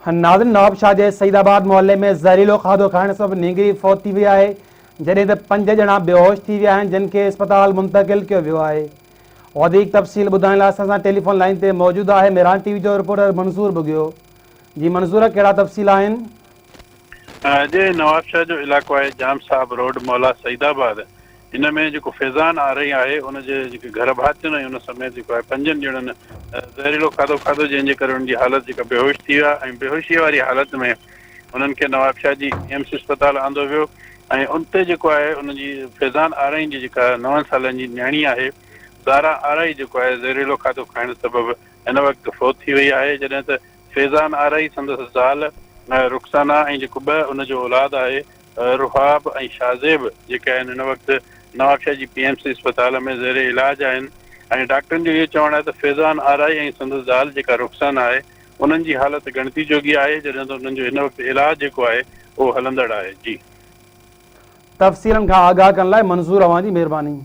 नाज़रीन, नवाबशाह जे सईदाबाद मोहल्ले में ज़हरीलो खाधो खाइण सबबि नींगरी फौत थी वई आहे, जॾहिं त 5 ॼणा बेहोश थी विया आहिनि, जिन खे अस्पताल मुंतक़िल कयो वियो आहे। वधीक तफ़सील ॿुधाइण लाइ असां सां टेलीफोन लाइन ते मौजूदु आहे मेरान टीवी जो रिपोर्टर मंसूर बुगियो। जी मंसूर, कहिड़ा तफ़सील आहिनि? जे नवाबशाह जो इलाइक़ो आहे जाम साहब रोड मोहल्ला सईदाबाद, इन में जेको फैज़ान आ रही आहे उनजे जेके घर भातियुनि ऐं उन समेत जेको आहे 5 ॼणनि ज़हरीलो खाधो खाधो, जंहिंजे करे उनजी हालत जेका बेहोश थी विया ऐं बेहोशीअ वारी हालत में उन्हनि खे नवाबशाह जी एम्स अस्पताल आंदो वियो ऐं उनते जेको आहे उनजी फैज़ान आरई जी जेका 9 सालनि जी न्याणी आहे ज़ारा आरई जेको आहे ज़हरीलो खाधो खाइण सबबि हिन वक़्तु फौत थी वई आहे, जॾहिं त फैज़ान आरई संदसि ज़ाल रुखसाना ऐं जेको 2 उनजो औलाद आहे रुहाब ऐं शाज़ेब जेके आहिनि हिन वक़्तु नवाबशाह जी PMC अस्पताल में ज़ेरे इलाज आहिनि। ऐं डॉक्टरनि जो इहो चवणु आहे त फैज़ान आरई ऐं संदसि ज़ाल जेका रुखसाना आहे उन्हनि जी हालत गणती जोगी आहे, जॾहिं त उन्हनि जो हिन वक़्तु इलाज जेको आहे उहो हलंदड़ आहे। जी, तफ़सीलनि खां आगाह करण लाइ मंसूर, अवां जी महिरबानी।